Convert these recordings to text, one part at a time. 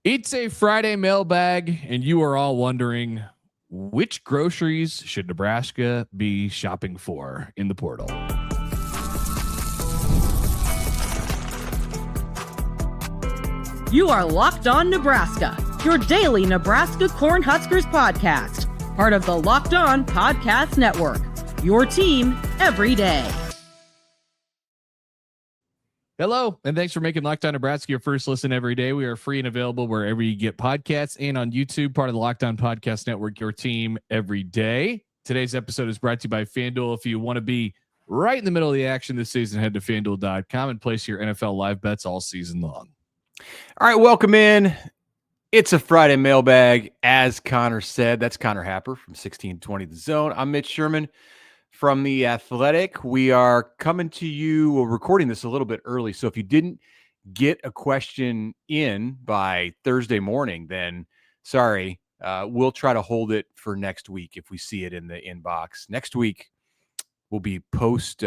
It's a Friday mailbag, and you are all wondering which groceries should Nebraska be shopping for in the portal? You are Locked On Nebraska, your daily Nebraska Cornhuskers podcast, part of the Locked On Podcast Network, your team every day. Hello, and thanks for making Locked On Nebraska your first listen every day. We are free and available wherever you get podcasts and on YouTube, part of the Locked On Podcast Network, your team every day. Today's episode is brought to you by FanDuel. If you want to be right in the middle of the action this season, head to FanDuel.com and place your NFL live bets all season long. All right, welcome in. It's a Friday mailbag, as Connor said. That's Connor Happer from 1620 The Zone. I'm Mitch Sherman from The Athletic. We are coming to you, we're recording this a little bit early, so if you didn't get a question in by Thursday morning, then sorry. We'll try to hold it for next week if we see it in the inbox. Next week will be post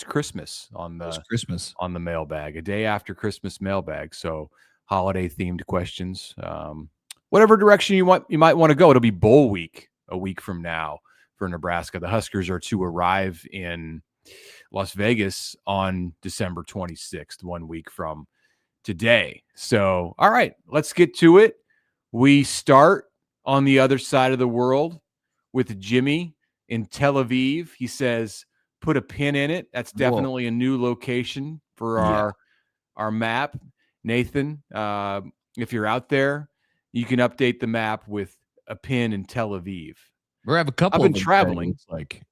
Christmas on the mailbag, a day after Christmas mailbag. So holiday themed questions, whatever direction you might want to go. It'll be bowl week a week from now for Nebraska. The Huskers are to arrive in Las Vegas on December 26th, 1 week from today. So, all right, let's get to it. We start on the other side of the world with Jimmy in Tel Aviv. He says, put a pin in it. That's definitely a new location for our map. Nathan, if you're out there, you can update the map with a pin in Tel Aviv. We're have a couple. I've been traveling. Like,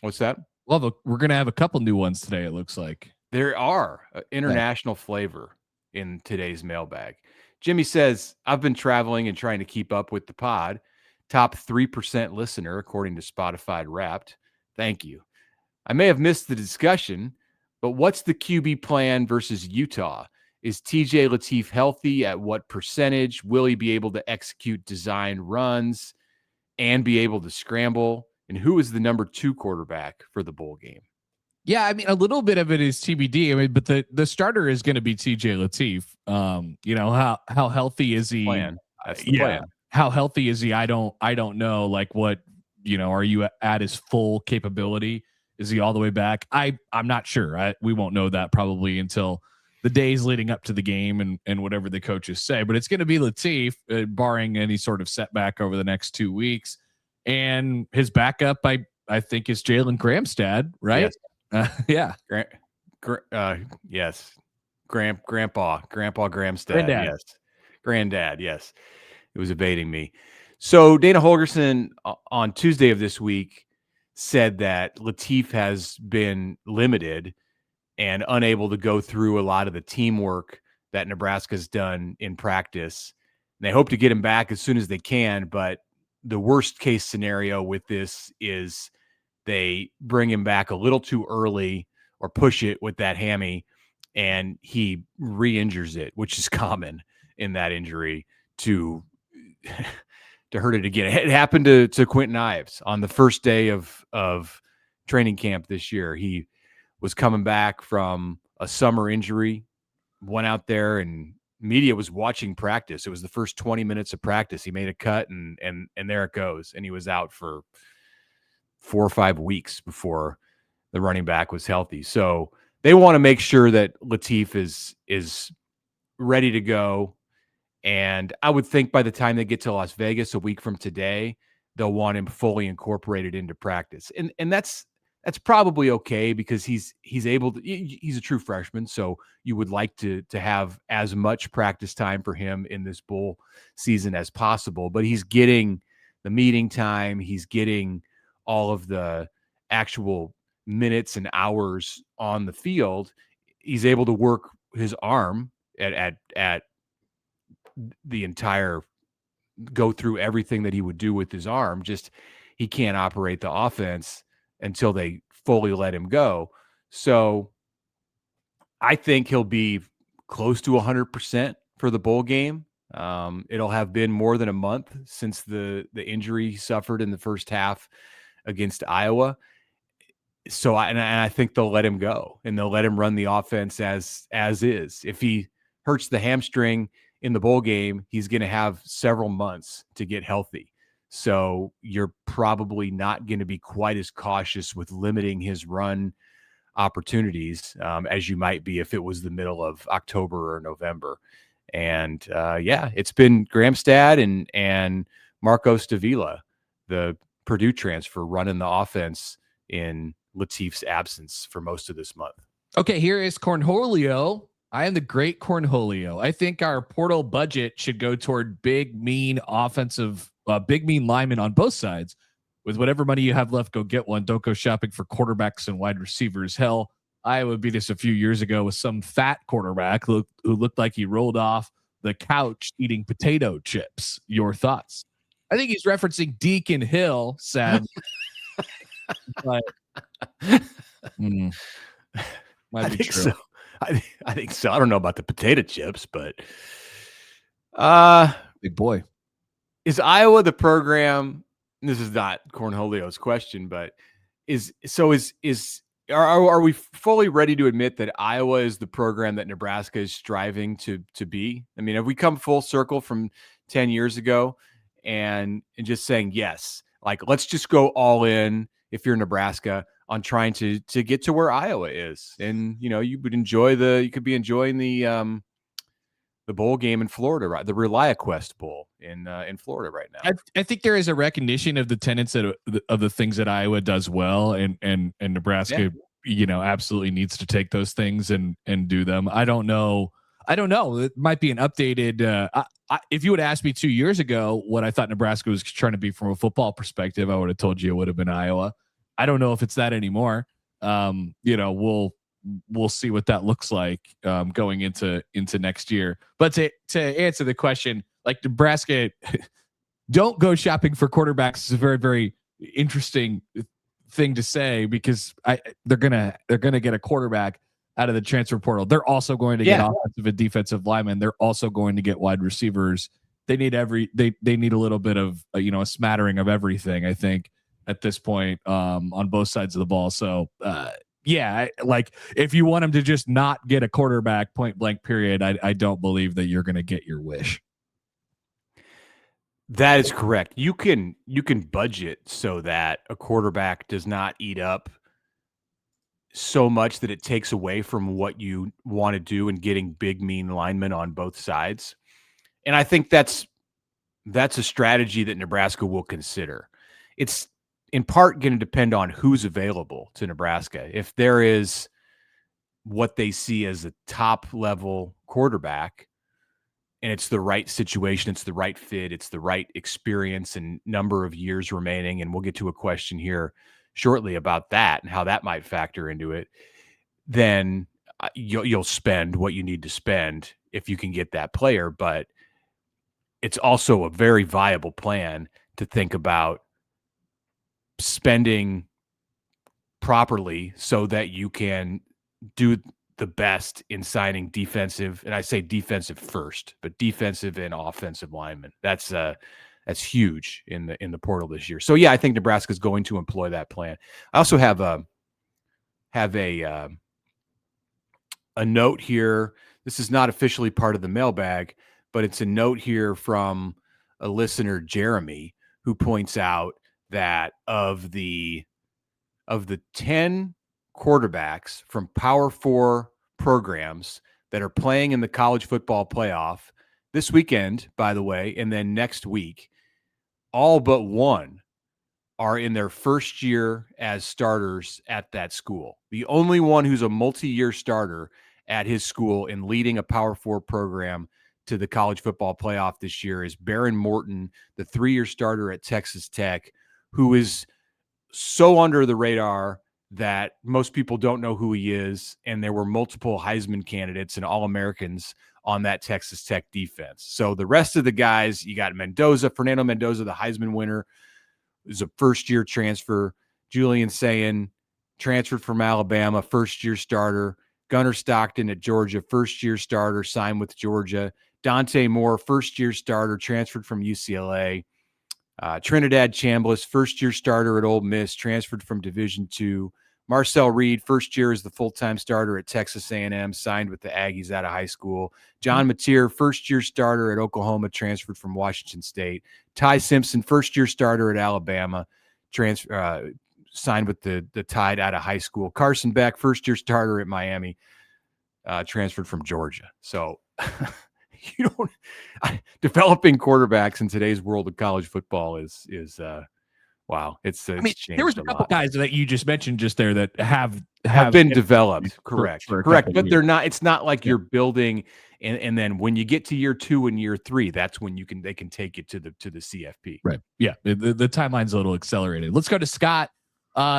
what's that? Well, we're gonna have a couple new ones today. It looks like there are international flavor in today's mailbag. Jimmy says, I've been traveling and trying to keep up with the pod. Top 3% listener, according to Spotify Wrapped. Thank you. I may have missed the discussion, but what's the QB plan versus Utah? Is TJ Lateef healthy? At what percentage? Will he be able to execute design runs and be able to scramble? And who is the number 2 quarterback for the bowl game? Yeah, I mean, a little bit of it is TBD. I mean, but the starter is going to be TJ Lateef. You know, how healthy is he? That's the plan. How healthy is he? I don't know. Like, what, are you at his full capability? Is he all the way back? I'm not sure. We won't know that probably until the days leading up to the game and whatever the coaches say. But it's going to be Lateef, barring any sort of setback over the next 2 weeks. And his backup, I think, is Jalen Gramstad, right? Yes. Yes. Grandpa Gramstad. Granddad. Yes. Granddad. Yes. It was evading me. So Dana Holgorsen on Tuesday of this week said that Lateef has been limited and unable to go through a lot of the teamwork that Nebraska's done in practice. And they hope to get him back as soon as they can, but the worst case scenario with this is they bring him back a little too early or push it with that hammy and he re-injures it, which is common in that injury to hurt it again. It happened to Quentin Ives on the first day of training camp this year. He was coming back from a summer injury, went out there and media was watching practice. It was the first 20 minutes of practice. He made a cut and there it goes. And he was out for 4 or 5 weeks before the running back was healthy. So they want to make sure that Lateef is ready to go. And I would think by the time they get to Las Vegas a week from today, they'll want him fully incorporated into practice. And that's probably okay because he's able to, he's a true freshman. So you would like to have as much practice time for him in this bowl season as possible, but he's getting the meeting time. He's getting all of the actual minutes and hours on the field. He's able to work his arm at the entire, go through everything that he would do with his arm. Just he can't operate the offense until they fully let him go. So I think he'll be close to 100% for the bowl game. It'll have been more than a month since the injury he suffered in the first half against Iowa. So I think they'll let him go and they'll let him run the offense as is. If he hurts the hamstring in the bowl game, he's going to have several months to get healthy. So you're probably not going to be quite as cautious with limiting his run opportunities as you might be if it was the middle of October or November. And it's been Gramstad and Marco Stavila, the Purdue transfer, running the offense in Lateef's absence for most of this month. Okay, here is Cornholio. I am the great Cornholio. I think our portal budget should go toward big, mean linemen on both sides. With whatever money you have left, go get one. Don't go shopping for quarterbacks and wide receivers. Hell, Iowa beat us a few years ago with some fat quarterback who looked like he rolled off the couch eating potato chips. Your thoughts? I think he's referencing Deacon Hill, sad. But might be true. So. I think so. I don't know about the potato chips, but big boy. Is Iowa the program? This is not Cornholio's question, but are we fully ready to admit that Iowa is the program that Nebraska is striving to be? I mean, have we come full circle from 10 years ago and just saying yes, like let's just go all in if you're Nebraska on trying to get to where Iowa is, and you could be enjoying the bowl game in Florida, right? The ReliaQuest Bowl in Florida right now. I think there is a recognition of the tenets of the things that Iowa does well, and Nebraska, absolutely needs to take those things and do them. I don't know. It might be an updated. If you would ask me 2 years ago what I thought Nebraska was trying to be from a football perspective, I would have told you it would have been Iowa. I don't know if it's that anymore. We'll see what that looks like going into next year. But to answer the question, like Nebraska, don't go shopping for quarterbacks is a very, very interesting thing to say, because they're gonna get a quarterback out of the transfer portal. They're also going to get offensive and defensive linemen. They're also going to get wide receivers. They need they need a little bit of a smattering of everything, I think, at this point on both sides of the ball. So if you want them to just not get a quarterback point blank period, I don't believe that you're going to get your wish. That is correct. You can budget so that a quarterback does not eat up so much that it takes away from what you want to do in getting big, mean linemen on both sides. And I think that's a strategy that Nebraska will consider. It's in part going to depend on who's available to Nebraska. If there is what they see as a top level quarterback and it's the right situation, it's the right fit, it's the right experience and number of years remaining, and we'll get to a question here shortly about that and how that might factor into it, then you'll spend what you need to spend if you can get that player. But it's also a very viable plan to think about spending properly so that you can do the best in signing defensive, and I say defensive first, but defensive and offensive linemen. That's huge in the portal this year. So yeah, I think Nebraska is going to employ that plan. I also have a note here. This is not officially part of the mailbag, but it's a note here from a listener, Jeremy, who points out that of the 10 quarterbacks from Power 4 programs that are playing in the college football playoff this weekend, by the way, and then next week, all but one are in their first year as starters at that school. The only one who's a multi-year starter at his school and leading a Power 4 program to the college football playoff this year is Baron Morton, the 3-year starter at Texas Tech, who is so under the radar that most people don't know who he is. And there were multiple Heisman candidates and All-Americans on that Texas Tech defense. So the rest of the guys, you got Fernando Mendoza, the Heisman winner, is a first-year transfer. Julian Sayin, transferred from Alabama, first-year starter. Gunnar Stockton at Georgia, first-year starter, signed with Georgia. Dante Moore, first-year starter, transferred from UCLA. Trinidad Chambliss, first-year starter at Ole Miss, transferred from Division II Marcel Reed, first year as the full-time starter at Texas A&M, signed with the Aggies out of high school. John Mateer, first-year starter at Oklahoma, transferred from Washington State. Ty Simpson, first-year starter at Alabama, signed with the Tide out of high school. Carson Beck, first-year starter at Miami, transferred from Georgia. So developing quarterbacks in today's world of college football is wow. It's there was a couple guys that you just mentioned just there that have been developed. Correct. But they're not, it's not like you're building and then when you get to year 2 and year 3, that's when they can take it to the CFP. Right. Yeah. The timeline's a little accelerated. Let's go to Scott.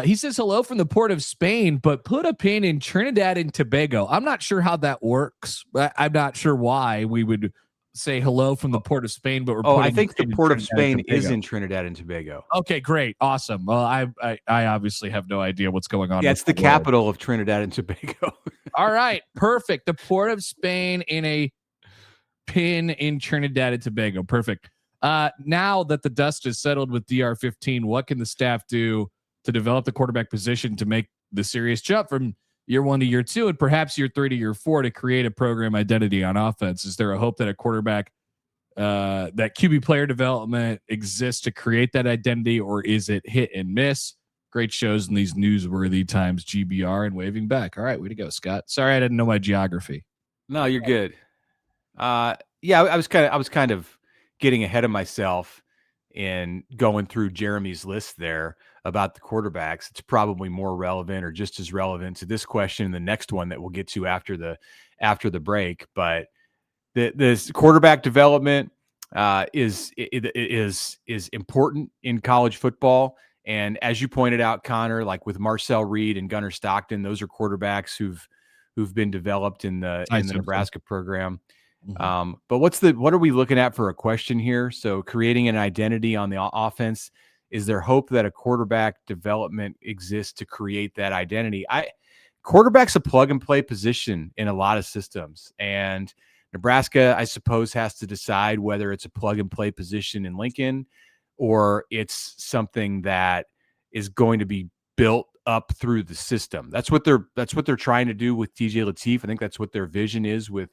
He says hello from the port of Spain, but put a pin in Trinidad and Tobago. I'm not sure how that works. I'm not sure why we would say hello from the port of Spain, but I think the port of Spain is in Trinidad and Tobago. Okay, great. Awesome. Well, I obviously have no idea what's going on. Yeah, it's the capital of Trinidad and Tobago. All right, perfect. The port of Spain in a pin in Trinidad and Tobago. Perfect. Now that the dust is settled with DR15, what can the staff do to develop the quarterback position to make the serious jump from year 1 to year 2 and perhaps year 3 to year 4 to create a program identity on offense? Is there a hope that a quarterback, that QB player development exists to create that identity, or is it hit and miss? Great shows in these newsworthy times, GBR and waving back. All right, way to go, Scott. Sorry, I didn't know my geography. No, you're good. Yeah, I was kind of getting ahead of myself in going through Jeremy's list there about the quarterbacks. It's probably more relevant or just as relevant to this question and the next one that we'll get to after the break. But this quarterback development is important in college football. And as you pointed out, Connor, like with Marcel Reed and Gunnar Stockton, those are quarterbacks who've been developed in the Nebraska program. Mm-hmm. But what are we looking at for a question here? So creating an identity on the offense, is there hope that a quarterback development exists to create that identity? Quarterback's a plug and play position in a lot of systems, and Nebraska, I suppose, has to decide whether it's a plug and play position in Lincoln or it's something that is going to be built up through the system. That's what they're trying to do with TJ Lateef. I think that's what their vision is with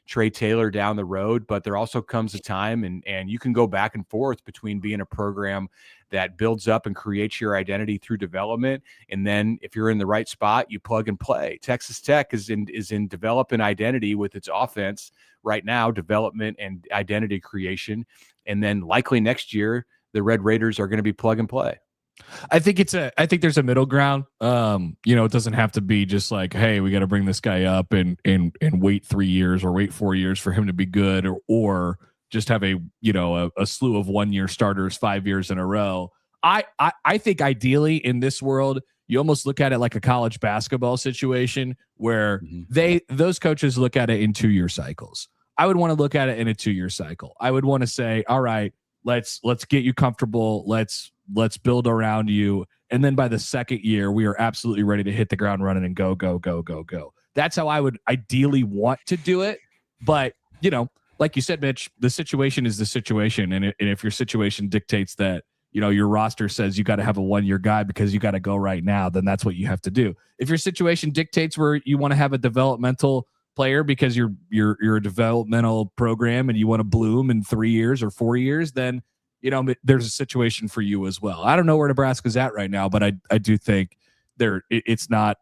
Trae Taylor down the road. But there also comes a time, and you can go back and forth between being a program that builds up and creates your identity through development, and then if you're in the right spot, you plug and play. Texas Tech is in developing identity with its offense right now, development and identity creation, and then likely next year the Red Raiders are going to be plug and play. I think there's a middle ground. It doesn't have to be just like, hey, we got to bring this guy up and wait 3 years or wait 4 years for him to be good, or just have a slew of 1 year starters 5 years in a row. I think ideally in this world, you almost look at it like a college basketball situation where those coaches look at it in 2 year cycles. I would want to look at it in a 2 year cycle. I would want to say, all right, let's get you comfortable. Let's build around you. And then by the second year, we are absolutely ready to hit the ground running and go. That's how I would ideally want to do it. But, like you said, Mitch, the situation is the situation. And if your situation dictates that, your roster says you got to have a 1 year guy because you got to go right now, then that's what you have to do. If your situation dictates where you want to have a developmental player because you're a developmental program and you want to bloom in 3 years or 4 years, then there's a situation for you as well. I don't know where Nebraska's at right now, but I do think it's not.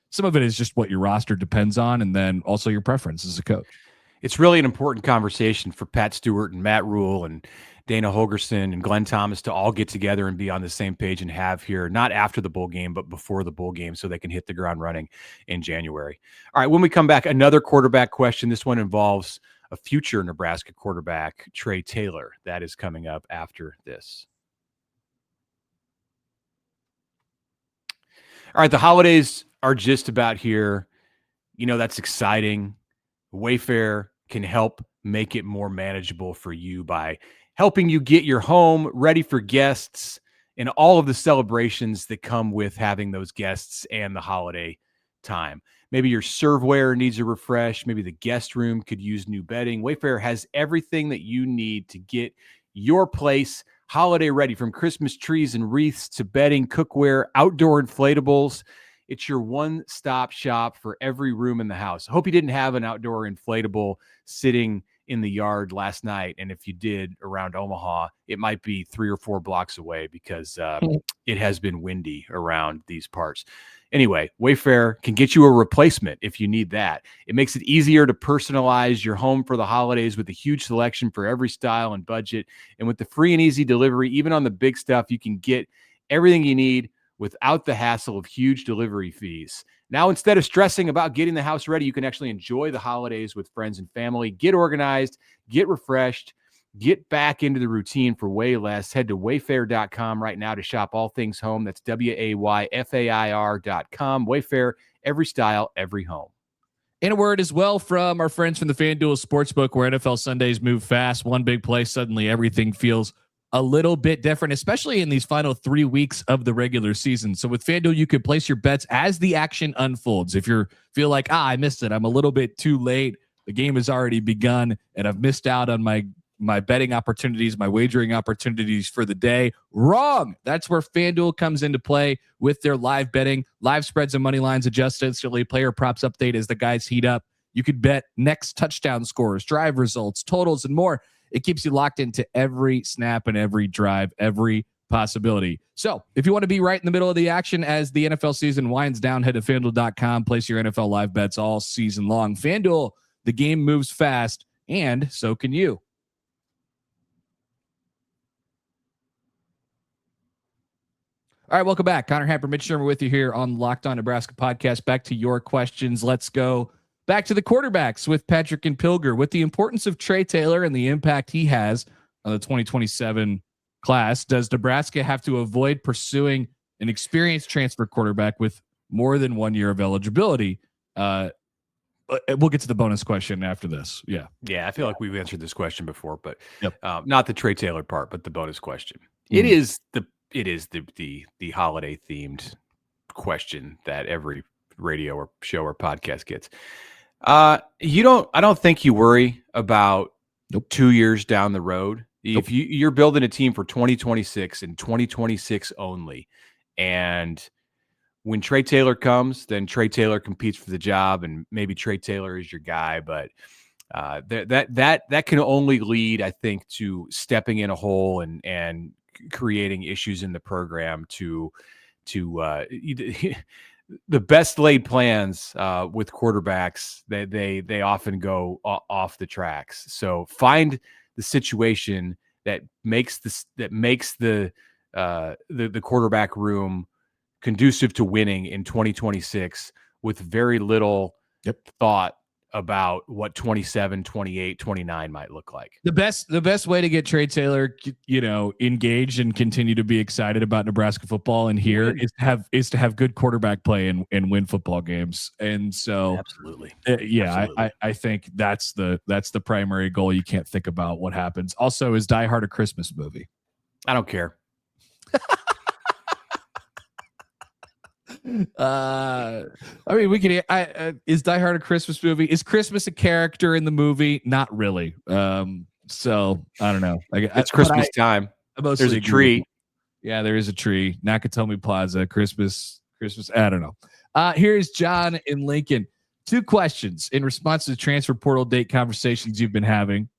Some of it is just what your roster depends on, and then also your preference as a coach. It's really an important conversation for Pat Stewart and Matt Rule and Dana Holgerson and Glenn Thomas to all get together and be on the same page and have here, not after the bowl game, but before the bowl game, so they can hit the ground running in January. All right, when we come back, another quarterback question. This one involves a future Nebraska quarterback, Trae Taylor. That is coming up after this. All right, the holidays are just about here. That's exciting. Wayfair can help make it more manageable for you by helping you get your home ready for guests and all of the celebrations that come with having those guests and the holiday time. Maybe your serveware needs a refresh. Maybe the guest room could use new bedding. Wayfair has everything that you need to get your place holiday ready, from Christmas trees and wreaths to bedding, cookware, outdoor inflatables. It's your one-stop shop for every room in the house. I hope you didn't have an outdoor inflatable sitting in the yard last night. And if you did around Omaha, it might be 3 or 4 blocks away because it has been windy around these parts. Anyway, Wayfair can get you a replacement if you need that. It makes it easier to personalize your home for the holidays with a huge selection for every style and budget. And with the free and easy delivery, even on the big stuff, you can get everything you need without the hassle of huge delivery fees. Now, instead of stressing about getting the house ready, you can actually enjoy the holidays with friends and family. Get organized, get refreshed, get back into the routine for way less. Head to wayfair.com right now to shop all things home. That's WAYFAIR.com. Wayfair, every style, every home. And a word as well from our friends from the FanDuel Sportsbook, where NFL Sundays move fast. One big play, suddenly everything feels a little bit different, especially in these final 3 weeks of the regular season. So with FanDuel, you can place your bets as the action unfolds. If you feel like, I missed it, I'm a little bit too late, the game has already begun, and I've missed out on my betting opportunities, my wagering opportunities for the day. Wrong. That's where FanDuel comes into play with their live betting. Live spreads and money lines adjust instantly. Player props update as the guys heat up. You could bet next touchdown scores, drive results, totals, and more. It keeps you locked into every snap and every drive, every possibility. So if you want to be right in the middle of the action as the NFL season winds down, head to FanDuel.com, place your NFL live bets all season long. FanDuel, the game moves fast, and so can you. All right, welcome back. Connor Happer, Mitch Shermer with you here on Locked On Nebraska podcast. Back to your questions. Let's go back to the quarterbacks with Patrick and Pilger, with the importance of Trae Taylor and the impact he has on the 2027 class. Does Nebraska have to avoid pursuing an experienced transfer quarterback with more than 1 year of eligibility? We'll get to the bonus question after this. Yeah, I feel like we've answered this question before, but yep. Not the Trae Taylor part, but the bonus question. It is the holiday themed question that every radio or show or podcast gets. I don't think you worry about 2 years down the road. If you're building a team for 2026 and 2026 only, and when Trae Taylor comes, then Trae Taylor competes for the job, and maybe Trae Taylor is your guy. But that can only lead, I think, to stepping in a hole and creating issues in the program. To the best laid plans with quarterbacks, they often go off the tracks. So find the situation that makes the quarterback room conducive to winning in 2026 with very little thought about what 27, 28, 29 might look like. The best way to get Trae Taylor, engaged and continue to be excited about Nebraska football and here is to have good quarterback play and win football games. And so absolutely. I think that's the primary goal. You can't think about what happens. Also, is Die Hard a Christmas movie? I don't care. I mean, we can. Is Die Hard a Christmas movie? Is Christmas a character in the movie? Not really. So I don't know. It's Christmas time. There's a tree. Yeah, there is a tree. Nakatomi Plaza. Christmas. I don't know. Here's John in Lincoln. 2 questions in response to the transfer portal date conversations you've been having.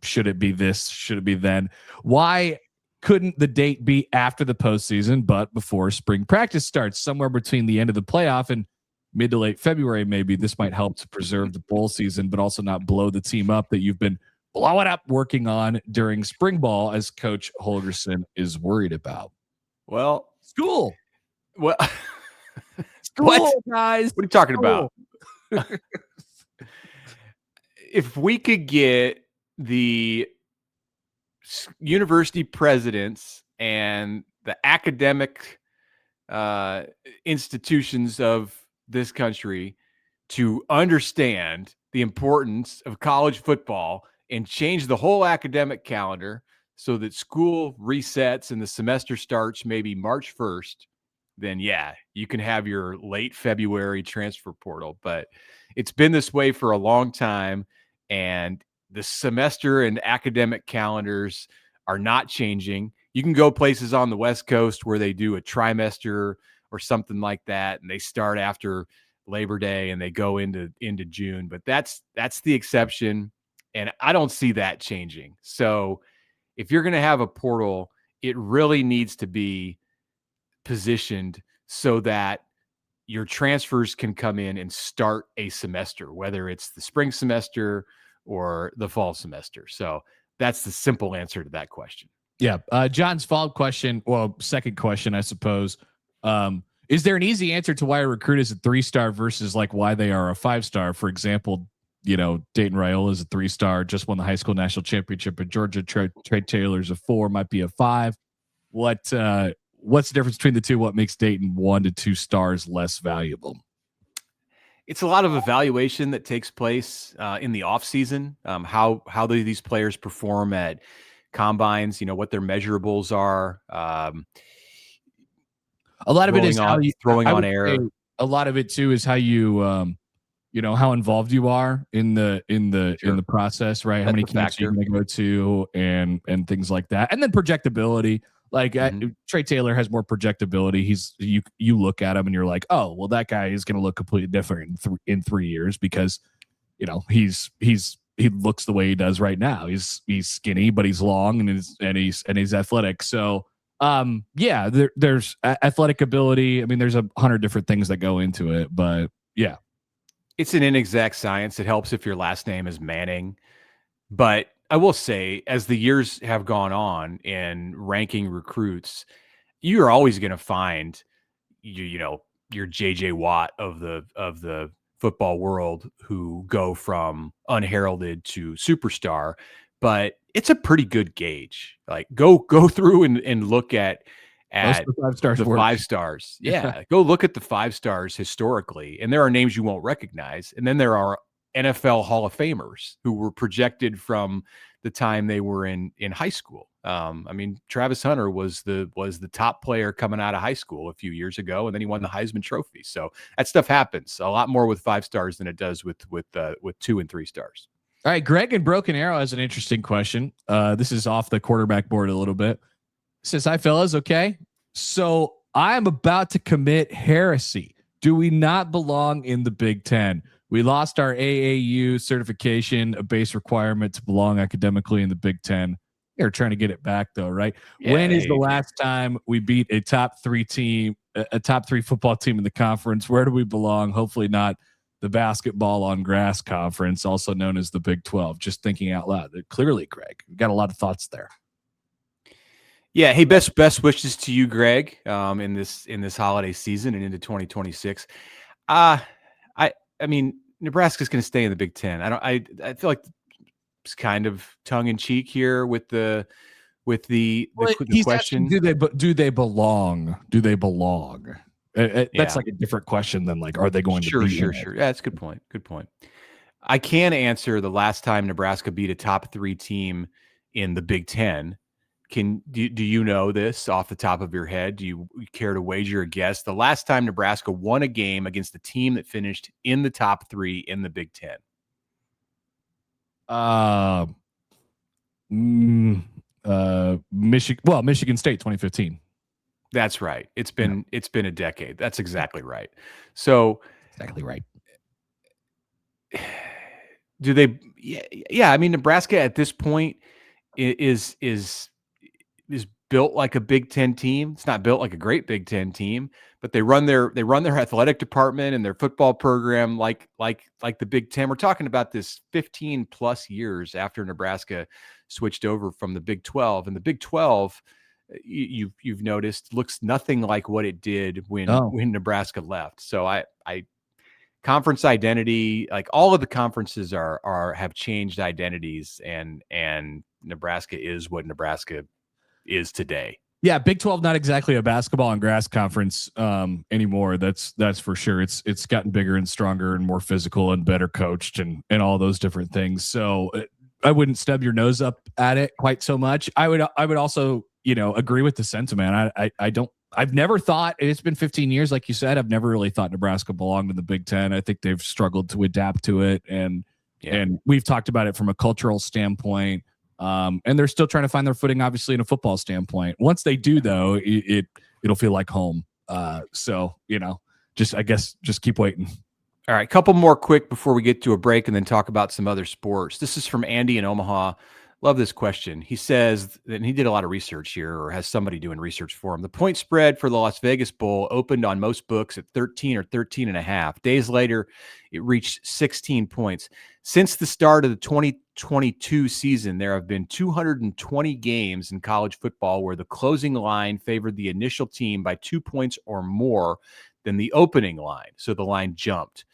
Should it be this? Should it be then? Why couldn't the date be after the postseason, but before spring practice starts, somewhere between the end of the playoff and mid to late February? Maybe this might help to preserve the bowl season, but also not blow the team up that you've been blowing up working on during spring ball, as Coach Holgerson is worried about. Well, school. Well, school, what? Guys. What are you talking about? If we could get the university presidents and the academic institutions of this country to understand the importance of college football and change the whole academic calendar so that school resets and the semester starts maybe March 1st, then you can have your late February transfer portal. But it's been this way for a long time, and the semester and academic calendars are not changing. You can go places on the West Coast where they do a trimester or something like that, and they start after Labor Day and they go into June. But that's the exception, and I don't see that changing. So if you're going to have a portal, it really needs to be positioned so that your transfers can come in and start a semester, whether it's the spring semester or the fall semester. So that's the simple answer to that question. Yeah. John's follow-up question, well, second question, I suppose. Is there an easy answer to why a recruit is a 3-star versus like why they are a 5-star? For example, Dayton Raiola is a 3-star, just won the high school national championship at Georgia. Trae Taylor's a 4, might be a 5. What's the difference between the two? What makes Dayton 1 to 2 stars less valuable? It's a lot of evaluation that takes place in the off season. How these players perform at combines, what their measurables are. A lot of it is how you throwing on air. A lot of it too is how you, how involved you are in the process, right? How many camps you're going to go to and things like that. And then projectability. Like Trae Taylor has more projectability. You look at him and you're like, oh, well, that guy is going to look completely different in 3 years because, he looks the way he does right now. He's skinny, but he's long and he's athletic. So, there's athletic ability. I mean, there's 100 different things that go into it, but yeah, it's an inexact science. It helps if your last name is Manning, but I will say, as the years have gone on in ranking recruits, you are always going to find, your JJ Watt of the football world who go from unheralded to superstar. But it's a pretty good gauge. Like go through and look at the 5 stars. The 5 stars. Yeah, go look at the 5 stars historically, and there are names you won't recognize, and then there are NFL Hall of Famers who were projected from the time they were in high school. I mean, Travis Hunter was the top player coming out of high school a few years ago, and then he won the Heisman Trophy. So that stuff happens a lot more with 5 stars than it does with 2 and 3 stars. All right, Greg in Broken Arrow has an interesting question. This is off the quarterback board a little bit. It says, hi, fellas. Okay, so I am about to commit heresy. Do we not belong in the Big Ten? We lost our AAU certification, a base requirement to belong academically in the Big Ten. They're trying to get it back, though, right? Yeah, when is the last time we beat a top 3 team, a top 3 football team in the conference? Where do we belong? Hopefully not the basketball on grass conference, also known as the Big 12. Just thinking out loud. Clearly, Greg, you got a lot of thoughts there. Yeah. Hey, best wishes to you, Greg, in this holiday season and into 2026. I mean, Nebraska's going to stay in the Big Ten. I feel like it's kind of tongue in cheek here with the question. Do they belong? Do they belong? That's like a different question than like, are they going to be? Sure. Yeah, that's a good point. Good point. I can answer the last time Nebraska beat a top 3 team in the Big Ten. Do you know this off the top of your head? Do you care to wager a guess? The last time Nebraska won a game against a team that finished in the top 3 in the Big Ten? Michigan State 2015. That's right. It's been a decade. That's exactly right. So exactly right. Do they? Yeah. I mean, Nebraska at this point is built like a Big Ten team. It's not built like a great Big Ten team, but they run their athletic department and their football program like the Big Ten. We're talking about this 15 plus years after Nebraska switched over from the Big 12, and the Big 12, you've noticed, looks nothing like what it did when Nebraska left. So I conference identity, like all of the conferences have changed identities, and Nebraska is what Nebraska is today. Yeah, Big 12 not exactly a basketball and grass conference anymore. That's for sure. It's gotten bigger and stronger and more physical and better coached and all those different things. So I wouldn't stub your nose up at it quite so much. I would also, agree with the sentiment. I've never thought, it's been 15 years, like you said, I've never really thought Nebraska belonged in the Big Ten. I think they've struggled to adapt to it, and And we've talked about it from a cultural standpoint. And they're still trying to find their footing, obviously, in a football standpoint. Once they do, though, it'll feel like home. So, just keep waiting. All right, couple more quick before we get to a break and then talk about some other sports. This is from Andy in Omaha. Love this question. He says, and he did a lot of research here, or has somebody doing research for him. The point spread for the Las Vegas Bowl opened on most books at 13 or 13 and a half. Days later, it reached 16 points. Since the start of the 2022 season, there have been 220 games in college football where the closing line favored the initial team by 2 points or more than the opening line. So the line jumped.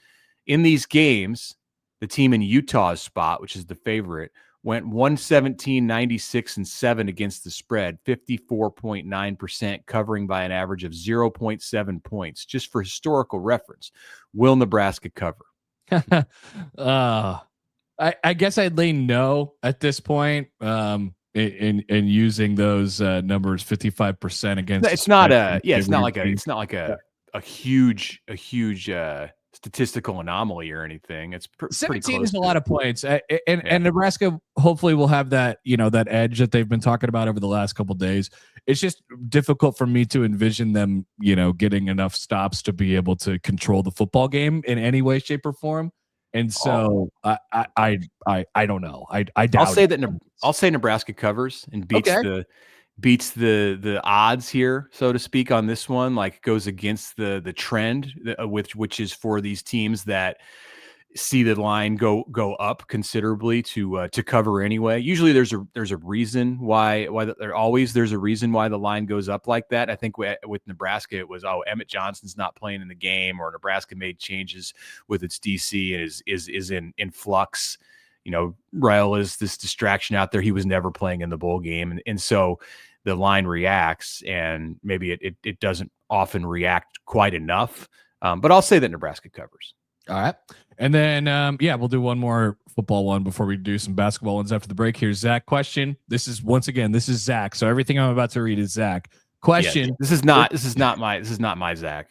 In these games, the team in Utah's spot, which is the favorite, went 117, 96, and 7 against the spread, 54.9%, covering by an average of 0.7 points. Just for historical reference, will Nebraska cover? I guess I'd lean no at this point. In using those numbers, 55% against. It's not like a huge statistical anomaly or anything. It's 17 is a lot of points, and Nebraska hopefully will have that that edge that they've been talking about over the last couple of days. It's just difficult for me to envision them getting enough stops to be able to control the football game in any way, shape, or form. And so I don't know. I doubt. I'll say Nebraska covers and beats the odds here, so to speak, on this one. Like, goes against the trend, which is for these teams that see the line go up considerably to cover anyway. Usually there's a reason why there's a reason why the line goes up like that. I think with Nebraska it was, Emmett Johnson's not playing in the game, or Nebraska made changes with its DC and is in flux. Rail is this distraction out there. He was never playing in the bowl game, and so the line reacts, and maybe it doesn't often react quite enough. But I'll say that Nebraska covers. All right. And then, we'll do one more football one before we do some basketball ones after the break. Here's Zach question. This is Zach. So everything I'm about to read is Zach question. Yeah, this is not my Zach.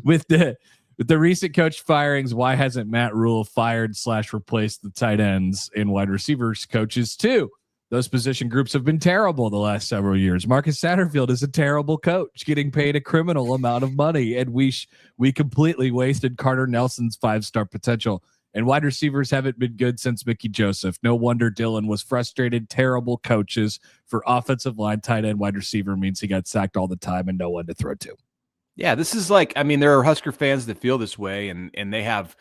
With the recent coach firings, why hasn't Matt Rule fired/replaced the tight ends and wide receivers coaches too? Those position groups have been terrible the last several years. Marcus Satterfield is a terrible coach, getting paid a criminal amount of money, and we completely wasted Carter Nelson's 5-star potential. And wide receivers haven't been good since Mickey Joseph. No wonder Dylan was frustrated. Terrible coaches for offensive line, tight end, wide receiver means he got sacked all the time and no one to throw to. Yeah, this is there are Husker fans that feel this way, and they have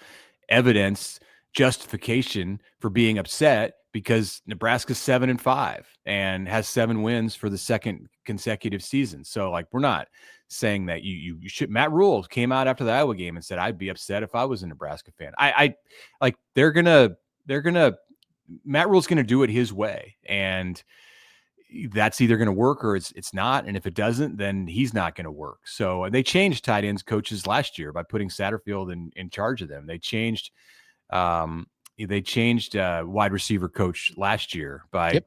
evidence, justification for being upset, because Nebraska's 7-5 and has 7 wins for the second consecutive season. So we're not saying that you should. Matt Rule came out after the Iowa game and said, I'd be upset if I was a Nebraska fan. Matt Rule's going to do it his way. And that's either going to work or it's not. And if it doesn't, then he's not going to work. So they changed tight ends coaches last year by putting Satterfield in charge of them. They changed wide receiver coach last year by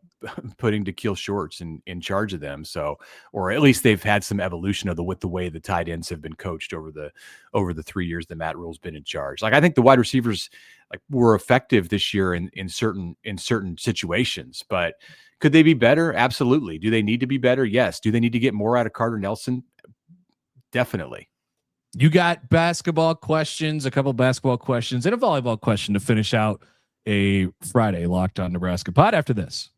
putting DeKeel Shorts in charge of them. So, or at least they've had some evolution with the way the tight ends have been coached over the 3 years that Matt Rule's been in charge. I think the wide receivers were effective this year in certain situations, but could they be better? Absolutely. Do they need to be better? Yes. Do they need to get more out of Carter Nelson? Definitely. You got basketball questions, a couple basketball questions, and a volleyball question to finish out a Friday Locked On Nebraska pod after this.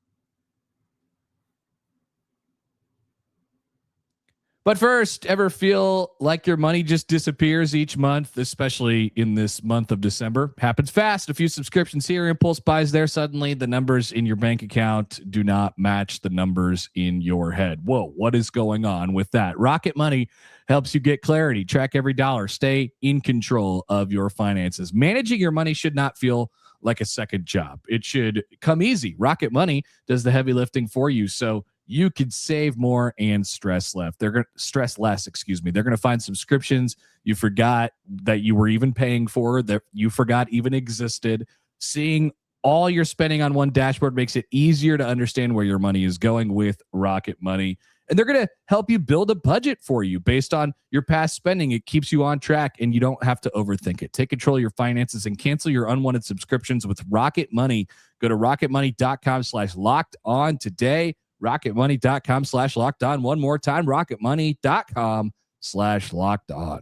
But first, ever feel like your money just disappears each month, especially in this month of December? Happens fast. A few subscriptions here, impulse buys there. Suddenly, the numbers in your bank account do not match the numbers in your head. Whoa, what is going on with that? Rocket Money helps you get clarity, track every dollar, stay in control of your finances. Managing your money should not feel like a second job. It should come easy. Rocket Money does the heavy lifting for you, so you could save more and stress less. They're going to stress less. They're going to find subscriptions you forgot that you were even paying for, that you forgot even existed. Seeing all your spending on one dashboard makes it easier to understand where your money is going with Rocket Money. and they're going to help you build a budget for you based on your past spending. It keeps you on track and you don't have to overthink it. Take control of your finances and cancel your unwanted subscriptions with Rocket Money. Go to rocketmoney.com/locked-on today. rocketmoney.com/locked-on. One more time, rocketmoney.com/locked-on.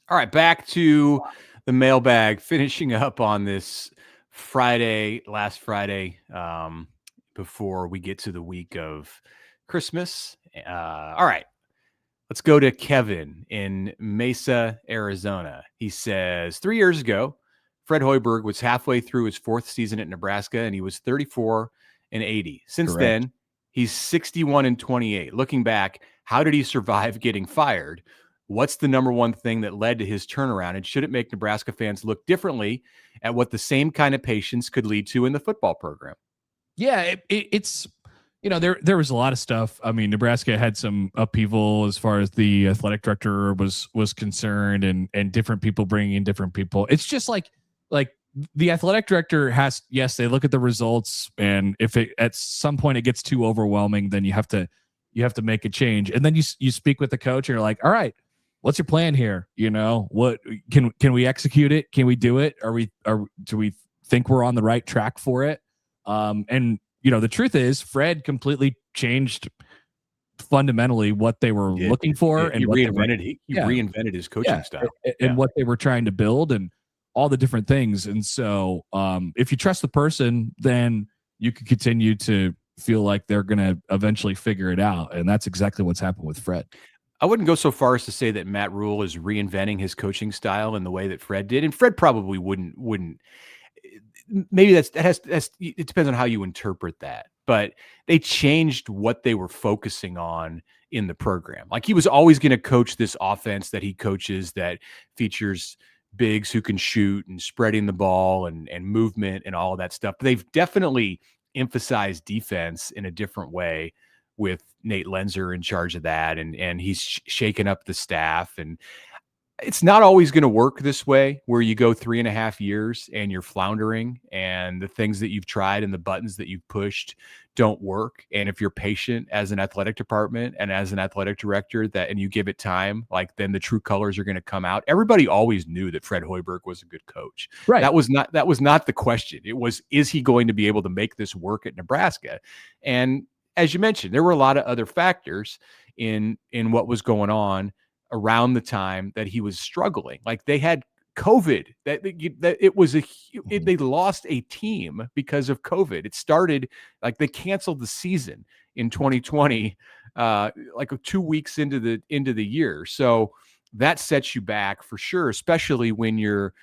All right, back to the mailbag, finishing up on this last Friday, before we get to the week of Christmas. All right, let's go to Kevin in Mesa, Arizona. He says, 3 years ago, Fred Hoiberg was halfway through his 4th season at Nebraska, and he was 34-80. Since Correct. then, he's 61-28. Looking back, how did he survive getting fired? What's the number one thing that led to his turnaround? And should it make Nebraska fans look differently at what the same kind of patience could lead to in the football program? Yeah, it's, there was a lot of stuff. I mean, Nebraska had some upheaval as far as the athletic director was concerned, and different people bringing in different people. It's just like the athletic director they look at the results, and if it at some point it gets too overwhelming, then you have to make a change. And then you speak with the coach and you're like, all right, what's your plan here? What can we execute it? Can we do it? Do we think we're on the right track for it? And the truth is Fred completely changed fundamentally what they were looking for. And he reinvented his coaching style and what they were trying to build and all the different things. And so if you trust the person, then you can continue to feel like they're going to eventually figure it out. And that's exactly what's happened with Fred. I wouldn't go so far as to say that Matt Rule is reinventing his coaching style in the way that Fred did. And Fred probably wouldn't. Maybe it depends on how you interpret that. But they changed what they were focusing on in the program. Like, he was always going to coach this offense that he coaches that features bigs who can shoot and spreading the ball and movement and all of that stuff. But they've definitely emphasized defense in a different way with Nate Lenzer in charge of that. And he's shaken up the staff. And it's not always going to work this way, where you go 3.5 years and you're floundering and the things that you've tried and the buttons that you've pushed don't work. And if you're patient as an athletic department and as an athletic director and you give it time, then the true colors are going to come out. Everybody always knew that Fred Hoiberg was a good coach. Right. That was not the question. It was, is he going to be able to make this work at Nebraska? And as you mentioned, there were a lot of other factors in what was going on around the time that he was struggling. Like, they had COVID, they lost a team because of COVID. It started they canceled the season in 2020, 2 weeks into the year. So that sets you back for sure, especially when you're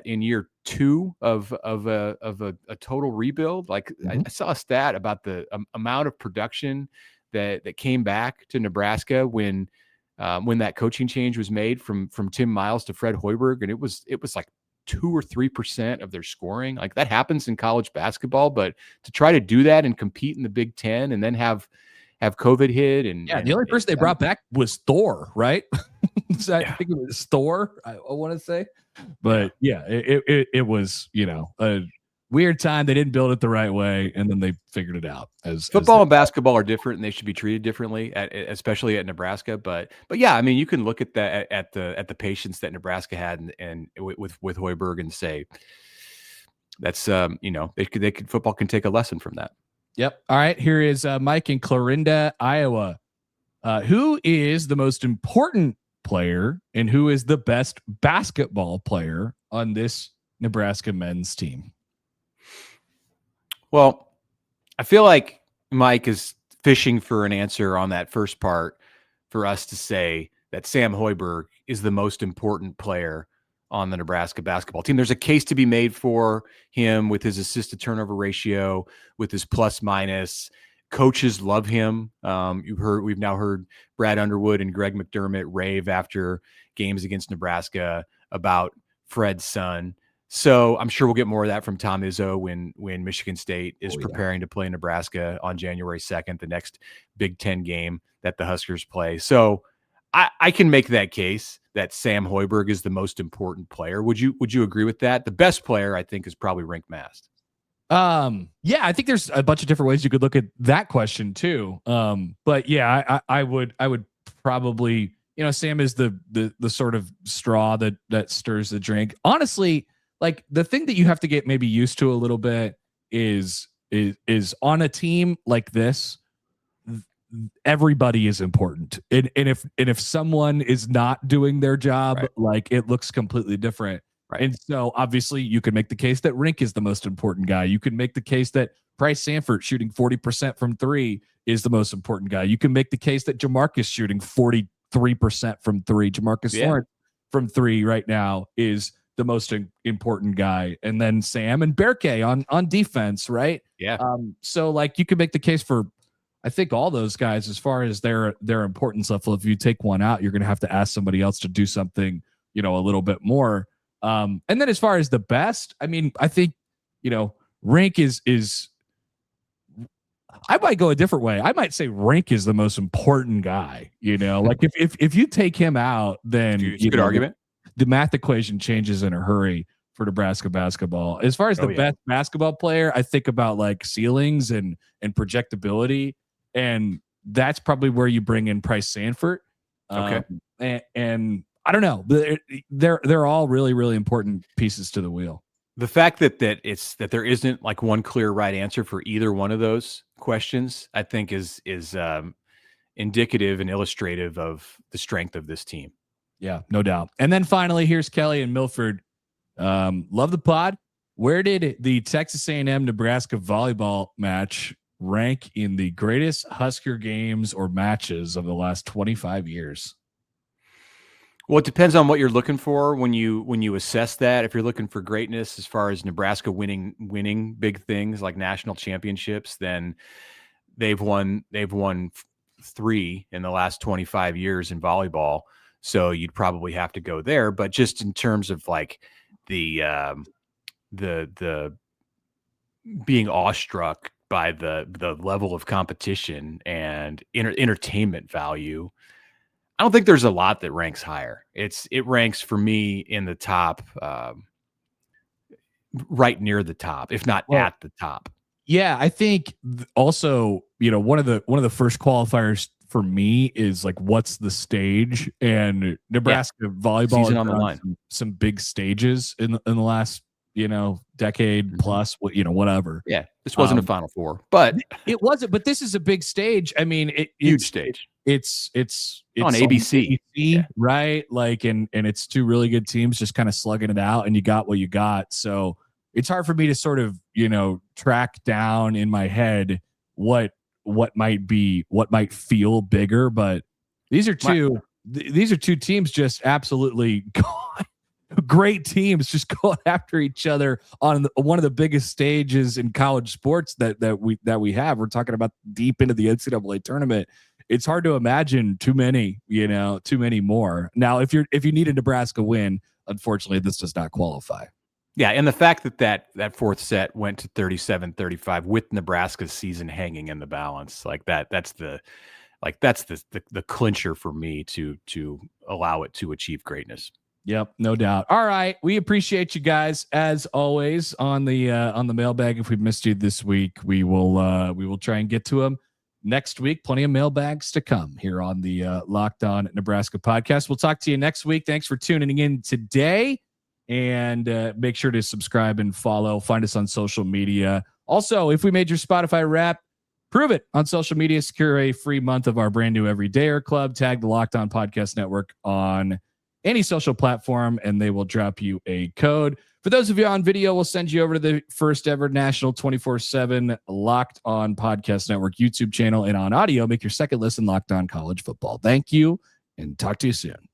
in year 2 of a total rebuild. I saw a stat about the amount of production that came back to Nebraska when that coaching change was made from Tim Miles to Fred Hoiberg, and it was like 2 or 3% of their scoring. Like, that happens in college basketball, but to try to do that and compete in the Big Ten and then have COVID hit and the only person they brought back was Thor, right? I think it was Thor, I want to say. But it was, a weird time. They didn't build it the right way, and then they figured it out. Football and basketball are different, and they should be treated differently, especially at Nebraska. But yeah, I mean, you can look at that at the patience that Nebraska had and with Hoiberg and say that's football can take a lesson from that. Yep. All right. Here is Mike in Clarinda, Iowa. Who is the most important player and who is the best basketball player on this Nebraska men's team? Well, I feel like Mike is fishing for an answer on that first part for us to say that Sam Hoiberg is the most important player on the Nebraska basketball team. There's a case to be made for him with his assist to turnover ratio, with his plus minus. Coaches love him. We've now heard Brad Underwood and Greg McDermott rave after games against Nebraska about Fred's son. So I'm sure we'll get more of that from Tom Izzo when Michigan State is preparing to play Nebraska on January 2nd, the next Big Ten game that the Huskers play. So I can make that case that Sam Hoiberg is the most important player. Would you agree with that? The best player, I think, is probably Rink Mast. Yeah, I think there's a bunch of different ways you could look at that question too. But yeah, I would probably, Sam is the sort of straw that stirs the drink. Honestly, like the thing that you have to get maybe used to a little bit is on a team like this, everybody is important. And if someone is not doing their job, Right. like it looks completely different. Right. And so obviously you can make the case that Rink is the most important guy. You can make the case that Bryce Sanford shooting 40% from 3 is the most important guy. You can make the case that Jamarcus shooting 43% from 3. Jamarcus Lawrence from 3 right now is the most important guy. And then Sam and Berke on defense, right? Yeah. So like you could make the case for, I think, all those guys as far as their importance level. If you take one out, you're going to have to ask somebody else to do something, a little bit more. And then as far as the best, I mean, I think, Rink is I might go a different way. I might say Rink is the most important guy, like if you take him out, then it's a good argument. The math equation changes in a hurry for Nebraska basketball. As far as the best basketball player, I think about like ceilings and projectability. And that's probably where you bring in Bryce Sanford. Okay. And I don't know. They're all really, really important pieces to the wheel. The fact that there isn't like one clear right answer for either one of those questions, I think is indicative and illustrative of the strength of this team. Yeah, no doubt. And then finally, here's Kelly and Milford. Love the pod. Where did the Texas A&M Nebraska volleyball match rank in the greatest Husker games or matches of the last 25 years? Well, it depends on what you're looking for when you assess that. If you're looking for greatness as far as Nebraska winning big things like national championships, then they've won 3 in the last 25 years in volleyball. So you'd probably have to go there. But just in terms of like the being awestruck by the level of competition and entertainment value, I don't think there's a lot that ranks higher. It ranks for me in the top, right near the top, if not at the top. Yeah, I think also, one of the first qualifiers for me is like, what's the stage? And Nebraska volleyball season on the line. Some big stages in the last decade plus, whatever. Yeah, this wasn't a Final Four, but it wasn't. But this is a big stage. I mean, huge stage. It's on ABC, right? Like, and it's two really good teams just kind of slugging it out, and you got what you got. So it's hard for me to sort of track down in my head what might feel bigger. But these are two teams just absolutely great teams just going after each other on one of the biggest stages in college sports that we have. We're talking about deep into the NCAA tournament. It's hard to imagine too many more. Now, if you need a Nebraska win, unfortunately, this does not qualify. Yeah, and the fact that fourth set went to 37-35 with Nebraska's season hanging in the balance, like that's the clincher for me to allow it to achieve greatness. Yep, no doubt. All right, we appreciate you guys as always on the mailbag. If we missed you this week, we will try and get to them next week. Plenty of mailbags to come here on the Locked On Nebraska podcast. We'll talk to you next week. Thanks for tuning in today, and make sure to subscribe and follow. Find us on social media. Also, if we made your Spotify Wrap, prove it on social media. Secure a free month of our brand new Everydayer Club. Tag the Locked On Podcast Network on any social platform, and they will drop you a code. For those of you on video, we'll send you over to the first ever national 24/7 Locked On Podcast Network YouTube channel, and on audio, make your second listen Locked On College Football. Thank you, and talk to you soon.